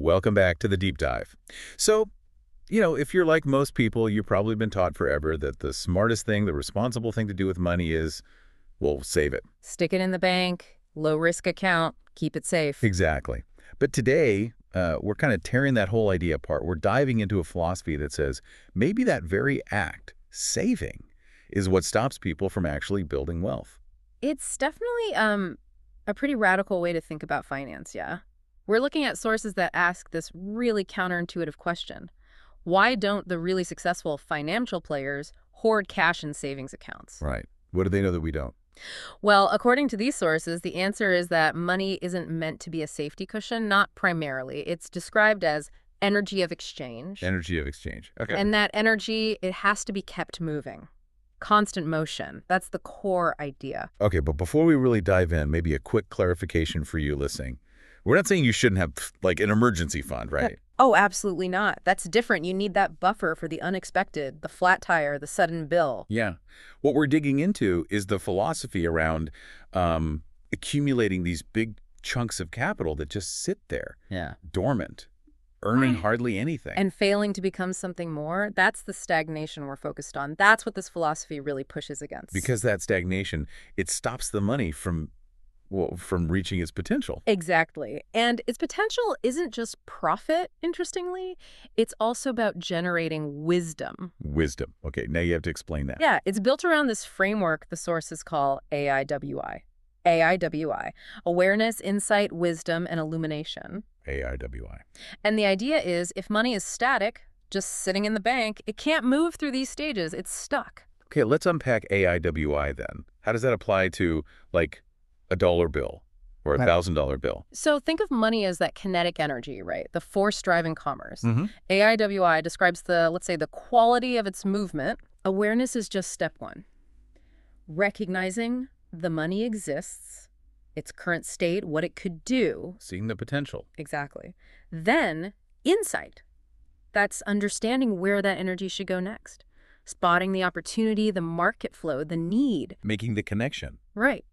welcome back to the deep dive. So, if you're like most people, you've probably been taught forever that the smartest thing, the responsible thing to do with money is, well, save it. Stick it in the bank, low-risk account, keep it safe. Exactly. But today, we're kind of tearing that whole idea apart. We're diving into a philosophy that says maybe that very act, saving, is what stops people from actually building wealth. It's definitely a pretty radical way to think about finance, yeah. We're looking at sources that ask this really counterintuitive question. Why don't the really successful financial players hoard cash in savings accounts? Right. What do they know that we don't? Well, according to these sources, the answer is that money isn't meant to be a safety cushion, not primarily. It's described as energy of exchange. Energy of exchange. Okay. And that energy, it has to be kept moving. Constant motion. That's the core idea. Okay, but before we really dive in, maybe a quick clarification for you listening. We're not saying you shouldn't have, like, an emergency fund, right? Oh, absolutely not. That's different. You need that buffer for the unexpected, the flat tire, the sudden bill. Yeah. What we're digging into is the philosophy around accumulating these big chunks of capital that just sit there, dormant, earning hardly anything. And failing to become something more, that's the stagnation we're focused on. That's what this philosophy really pushes against. Because that stagnation, it stops the money from reaching its potential. Exactly. And its potential isn't just profit, interestingly. It's also about generating wisdom. Wisdom. Okay, now you have to explain that. Yeah, it's built around this framework the sources call AIWI. AIWI, awareness, insight, wisdom, and illumination. AIWI. And the idea is if money is static, just sitting in the bank, it can't move through these stages. It's stuck. Okay, let's unpack AIWI then. How does that apply to, like, a dollar bill or a $1,000 bill? So think of money as that kinetic energy, right? The force driving commerce. Mm-hmm. AIWI describes let's say, the quality of its movement. Awareness is just step one. Recognizing the money exists, its current state, what it could do. Seeing the potential. Exactly. Then insight. That's understanding where that energy should go next. Spotting the opportunity, the market flow, the need. Making the connection. Right.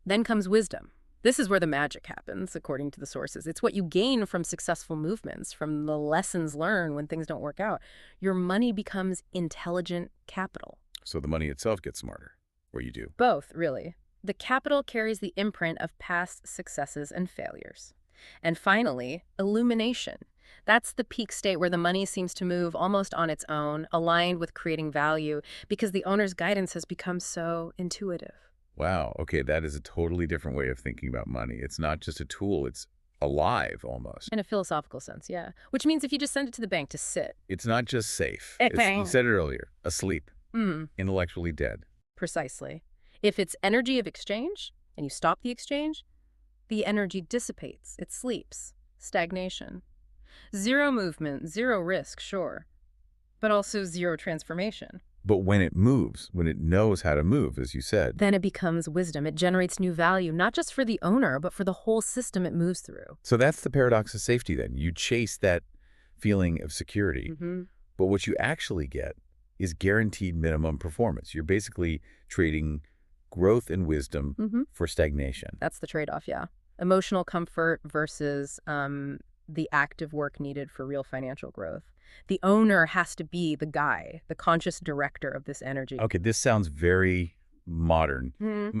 Then comes wisdom. This is where the magic happens, according to the sources. It's what you gain from successful movements, from the lessons learned when things don't work out. Your money becomes intelligent capital. So the money itself gets smarter, or you do? Both, really. The capital carries the imprint of past successes and failures. And finally, illumination. That's the peak state where the money seems to move almost on its own, aligned with creating value, because the owner's guidance has become so intuitive. Wow. Okay, that is a totally different way of thinking about money. It's not just a tool. It's alive, almost. In a philosophical sense, yeah. Which means if you just send it to the bank to sit. It's not just safe. You Okay. said it earlier. Asleep. Intellectually dead. Precisely. If it's energy of exchange, and you stop the exchange, the energy dissipates. It sleeps. Stagnation. Zero movement, zero risk, sure. But also zero transformation. But when it moves, when it knows how to move, as you said. Then it becomes wisdom. It generates new value, not just for the owner, but for the whole system it moves through. So that's the paradox of safety then. You chase that feeling of security, but what you actually get is guaranteed minimum performance. You're basically trading growth and wisdom for stagnation. That's the trade-off, yeah. Emotional comfort versus the active work needed for real financial growth. The owner has to be the guy, the conscious director of this energy. Okay, this sounds very modern,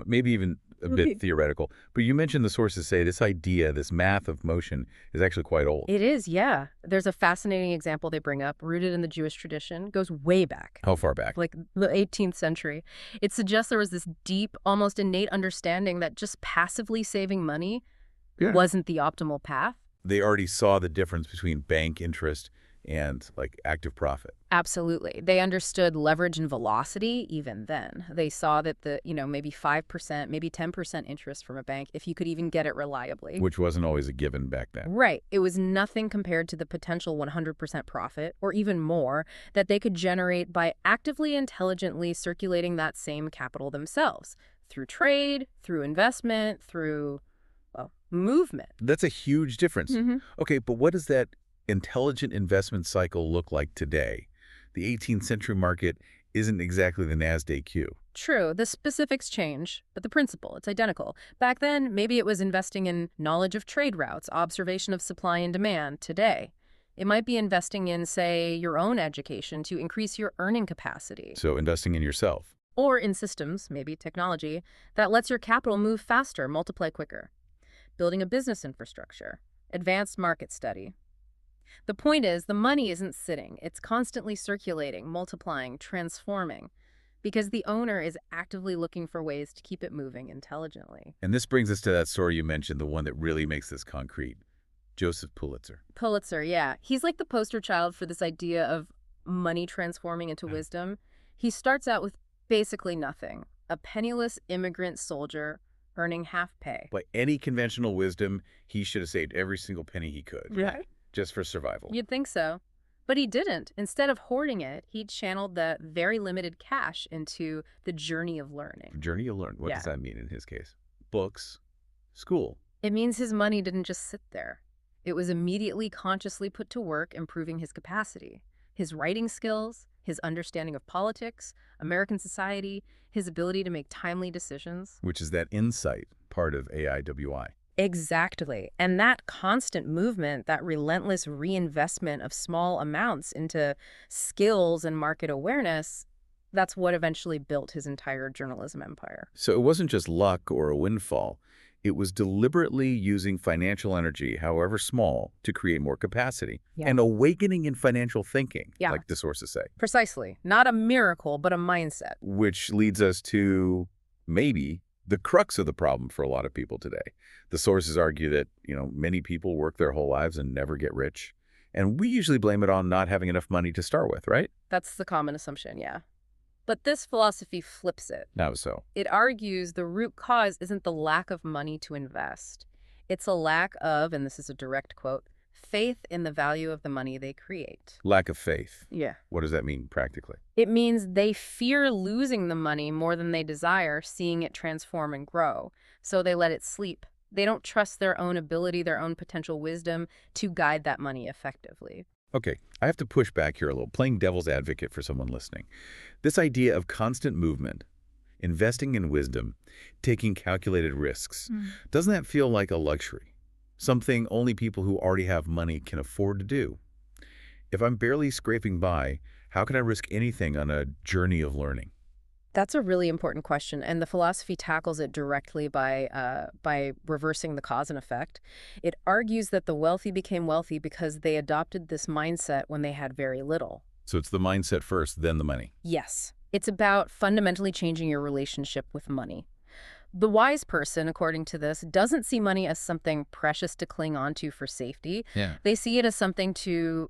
maybe even a bit theoretical. But you mentioned the sources say this idea, this math of motion, is actually quite old. It is, yeah. There's a fascinating example they bring up, rooted in the Jewish tradition, goes way back. How far back? Like the 18th century. It suggests there was this deep, almost innate understanding that just passively saving money wasn't the optimal path. They already saw the difference between bank interest and, like, active profit. Absolutely. They understood leverage and velocity even then. They saw that maybe 5%, maybe 10% interest from a bank, if you could even get it reliably. Which wasn't always a given back then. Right. It was nothing compared to the potential 100% profit, or even more, that they could generate by actively, intelligently circulating that same capital themselves. Through trade, through investment, through, movement. That's a huge difference. Okay, but what does that intelligent investment cycle look like today? The 18th century market, isn't exactly the NASDAQ. True, the specifics change, but the principle, it's identical. Back then, maybe it was investing in knowledge of trade routes, observation of supply and demand. Today, it might be investing in, say, your own education to increase your earning capacity. So investing in yourself. Or in systems, maybe technology, that lets your capital move faster, multiply quicker. Building a business infrastructure, advanced market study. The point is, the money isn't sitting. It's constantly circulating, multiplying, transforming, because the owner is actively looking for ways to keep it moving intelligently. And this brings us to that story you mentioned, the one that really makes this concrete. Joseph Pulitzer. Pulitzer, yeah. He's like the poster child for this idea of money transforming into wisdom. He starts out with basically nothing. A penniless immigrant soldier earning half pay. By any conventional wisdom, he should have saved every single penny he could. Right. Just for survival. You'd think so. But he didn't. Instead of hoarding it, he channeled the very limited cash into the journey of learning. Journey of learn. What does that mean in his case? Books, school. It means his money didn't just sit there. It was immediately consciously put to work improving his capacity, his writing skills, his understanding of politics, American society, his ability to make timely decisions. Which is that insight part of AIWI. Exactly. And that constant movement, that relentless reinvestment of small amounts into skills and market awareness, that's what eventually built his entire journalism empire. So it wasn't just luck or a windfall. It was deliberately using financial energy, however small, to create more capacity. And awakening in financial thinking, like the sources say. Precisely. Not a miracle, but a mindset. Which leads us to maybe the crux of the problem for a lot of people today. The sources argue that, many people work their whole lives and never get rich. And we usually blame it on not having enough money to start with, right? That's the common assumption, yeah. But this philosophy flips it. How so? It argues the root cause isn't the lack of money to invest. It's a lack of, and this is a direct quote, faith in the value of the money they create. Lack of faith. Yeah. What does that mean practically? It means they fear losing the money more than they desire seeing it transform and grow. So they let it sleep. They don't trust their own ability, their own potential wisdom to guide that money effectively. Okay, I have to push back here a little, playing devil's advocate for someone listening. This idea of constant movement, investing in wisdom, taking calculated risks, doesn't that feel like a luxury? Something only people who already have money can afford to do. If I'm barely scraping by, how can I risk anything on a journey of learning? That's a really important question, and the philosophy tackles it directly by reversing the cause and effect. It argues that the wealthy became wealthy because they adopted this mindset when they had very little. So it's the mindset first, then the money. Yes. It's about fundamentally changing your relationship with money. The wise person, according to this, doesn't see money as something precious to cling on to for safety. Yeah. They see it as something to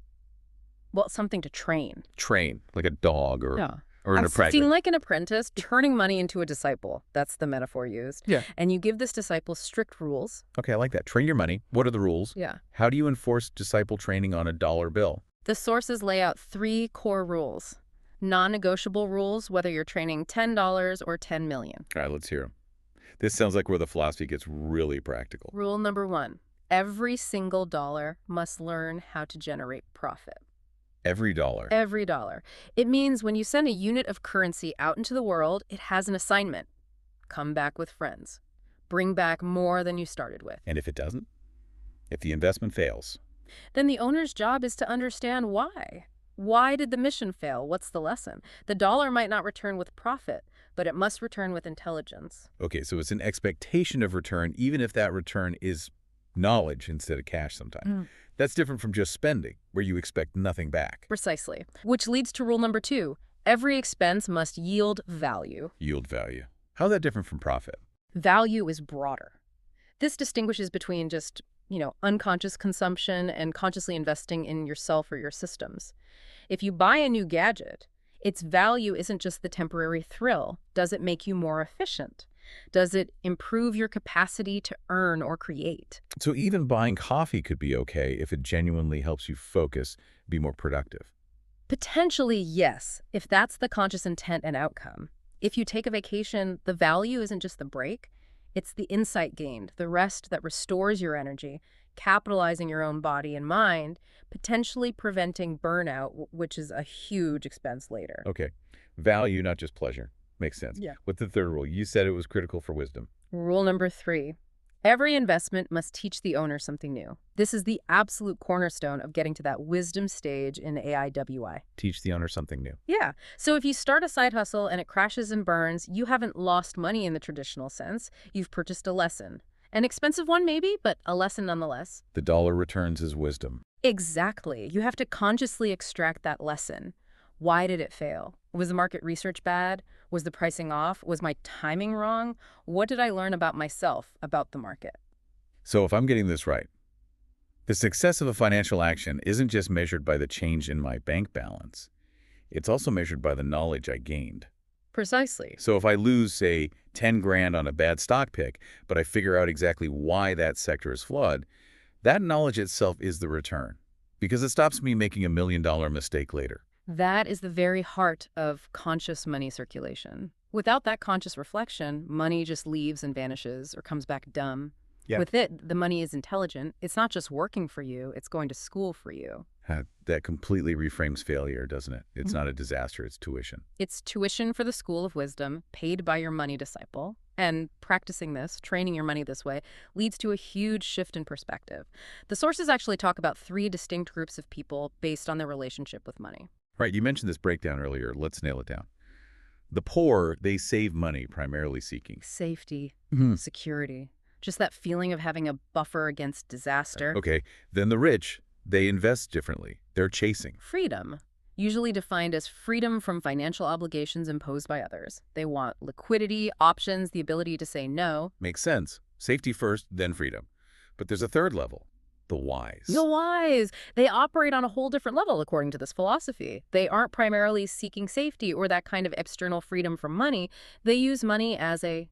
train. Train, like a dog or an apprentice. Acting like an apprentice, turning money into a disciple. That's the metaphor used. Yeah. And you give this disciple strict rules. Okay, I like that. Train your money. What are the rules? Yeah. How do you enforce disciple training on a dollar bill? The sources lay out 3 core rules. Non-negotiable rules, whether you're training $10 or $10 million. All right, let's hear them. This sounds like where the philosophy gets really practical. Rule number 1, every single dollar must learn how to generate profit. Every dollar? Every dollar. It means when you send a unit of currency out into the world, it has an assignment. Come back with friends. Bring back more than you started with. And if it doesn't? If the investment fails? Then the owner's job is to understand why. Why did the mission fail? What's the lesson? The dollar might not return with profit, but it must return with intelligence. Okay, so it's an expectation of return, even if that return is knowledge instead of cash sometimes. That's different from just spending, where you expect nothing back. Precisely. Which leads to rule number 2. Every expense must yield value. Yield value. How's that different from profit? Value is broader. This distinguishes between just, unconscious consumption and consciously investing in yourself or your systems. If you buy a new gadget, its value isn't just the temporary thrill. Does it make you more efficient? Does it improve your capacity to earn or create? So even buying coffee could be okay if it genuinely helps you focus, be more productive. Potentially, yes, if that's the conscious intent and outcome. If you take a vacation, the value isn't just the break. It's the insight gained, the rest that restores your energy, capitalizing your own body and mind, potentially preventing burnout, which is a huge expense later. Okay. Value, not just pleasure. Makes sense. Yeah. What's the third rule? You said it was critical for wisdom. Rule number 3. Every investment must teach the owner something new. This is the absolute cornerstone of getting to that wisdom stage in AIWI. Teach the owner something new. Yeah. So if you start a side hustle and it crashes and burns, you haven't lost money in the traditional sense. You've purchased a lesson. An expensive one maybe, but a lesson nonetheless. The dollar returns is wisdom. Exactly. You have to consciously extract that lesson. Why did it fail? Was the market research bad? Was the pricing off? Was my timing wrong? What did I learn about myself, about the market? So if I'm getting this right, the success of a financial action isn't just measured by the change in my bank balance. It's also measured by the knowledge I gained. Precisely. So if I lose, say, 10 grand on a bad stock pick, but I figure out exactly why that sector is flawed, that knowledge itself is the return, because it stops me making $1 million mistake later. That is the very heart of conscious money circulation. Without that conscious reflection, money just leaves and vanishes or comes back dumb. Yeah. With it, the money is intelligent. It's not just working for you, it's going to school for you. That completely reframes failure, doesn't it? It's not a disaster, it's tuition. It's tuition for the school of wisdom, paid by your money disciple. And practicing this, training your money this way, leads to a huge shift in perspective. The sources actually talk about 3 distinct groups of people based on their relationship with money. Right, you mentioned this breakdown earlier. Let's nail it down. The poor, they save money, primarily seeking Safety, security, just that feeling of having a buffer against disaster. Okay, then the rich, they invest differently. They're chasing. Freedom, usually defined as freedom from financial obligations imposed by others. They want liquidity, options, the ability to say no. Makes sense. Safety first, then freedom. But there's a third level, the wise. The wise, they operate on a whole different level according to this philosophy. They aren't primarily seeking safety or that kind of external freedom from money. They use money as a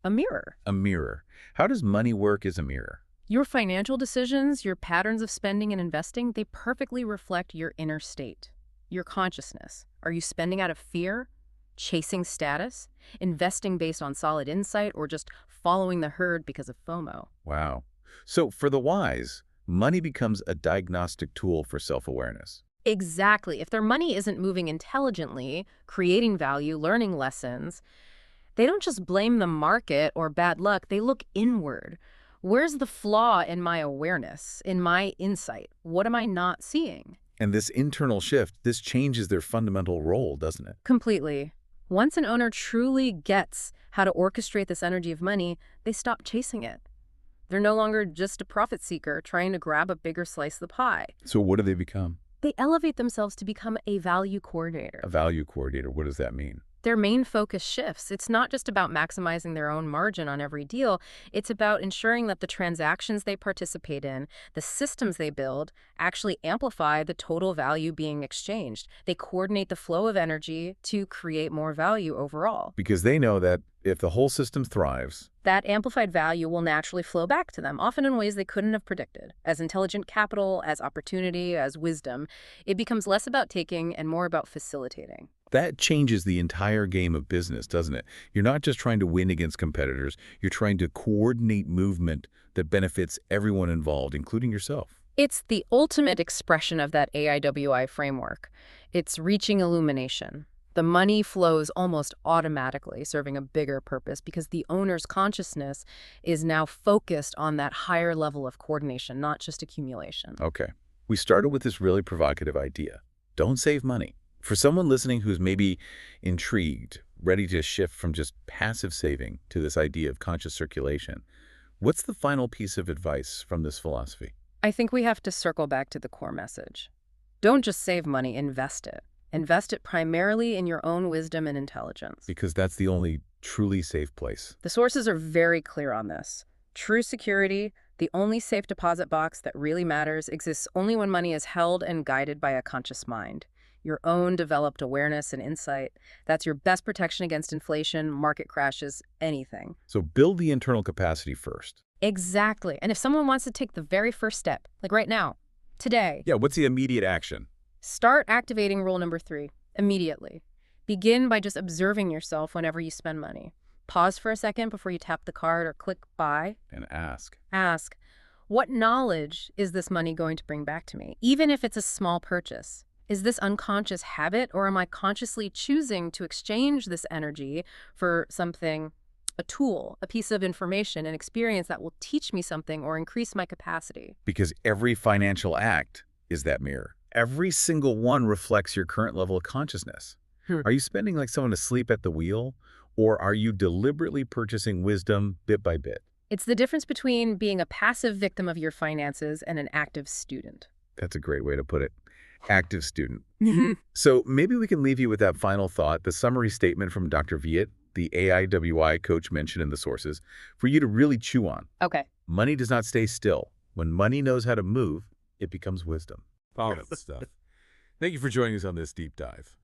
mirror. A mirror. How does money work as a mirror? Your financial decisions, your patterns of spending and investing, they perfectly reflect your inner state, your consciousness. Are you spending out of fear, chasing status, investing based on solid insight, or just following the herd because of FOMO? Wow. So for the wise, money becomes a diagnostic tool for self-awareness. Exactly. If their money isn't moving intelligently, creating value, learning lessons, they don't just blame the market or bad luck, they look inward. Where's the flaw in my awareness, in my insight? What am I not seeing? And this internal shift, this changes their fundamental role, doesn't it? Completely. Once an owner truly gets how to orchestrate this energy of money, they stop chasing it. They're no longer just a profit seeker trying to grab a bigger slice of the pie. So what do they become? They elevate themselves to become a value coordinator. A value coordinator. What does that mean? Their main focus shifts. It's not just about maximizing their own margin on every deal. It's about ensuring that the transactions they participate in, the systems they build, actually amplify the total value being exchanged. They coordinate the flow of energy to create more value overall. Because they know that if the whole system thrives, that amplified value will naturally flow back to them, often in ways they couldn't have predicted. As intelligent capital, as opportunity, as wisdom, it becomes less about taking and more about facilitating. that changes the entire game of business, doesn't it? You're not just trying to win against competitors. You're trying to coordinate movement that benefits everyone involved, including yourself. It's the ultimate expression of that AIWI framework. It's reaching illumination. The money flows almost automatically, serving a bigger purpose because the owner's consciousness is now focused on that higher level of coordination, not just accumulation. Okay. We started with this really provocative idea. Don't save money. For someone listening who's maybe intrigued, ready to shift from just passive saving to this idea of conscious circulation, what's the final piece of advice from this philosophy? I think we have to circle back to the core message. Don't just save money, invest it. Invest it primarily in your own wisdom and intelligence. Because that's the only truly safe place. The sources are very clear on this. True security, the only safe deposit box that really matters, exists only when money is held and guided by a conscious mind. Your own developed awareness and insight. That's your best protection against inflation, market crashes, anything. So build the internal capacity first. Exactly. And if someone wants to take the very first step, like right now, today. Yeah, what's the immediate action? Start activating rule number 3 immediately. Begin by just observing yourself whenever you spend money. Pause for a second before you tap the card or click buy. And ask. Ask, what knowledge is this money going to bring back to me? Even if it's a small purchase. Is this unconscious habit, or am I consciously choosing to exchange this energy for something, a tool, a piece of information, an experience that will teach me something or increase my capacity? Because every financial act is that mirror. Every single one reflects your current level of consciousness. Are you spending like someone asleep at the wheel, or are you deliberately purchasing wisdom bit by bit? It's the difference between being a passive victim of your finances and an active student. That's a great way to put it. Active student. So maybe we can leave you with that final thought, the summary statement from Dr. Viet, the AIWI coach mentioned in the sources, for you to really chew on. Okay. Money does not stay still. When money knows how to move, it becomes wisdom. Powerful stuff. Thank you for joining us on this deep dive.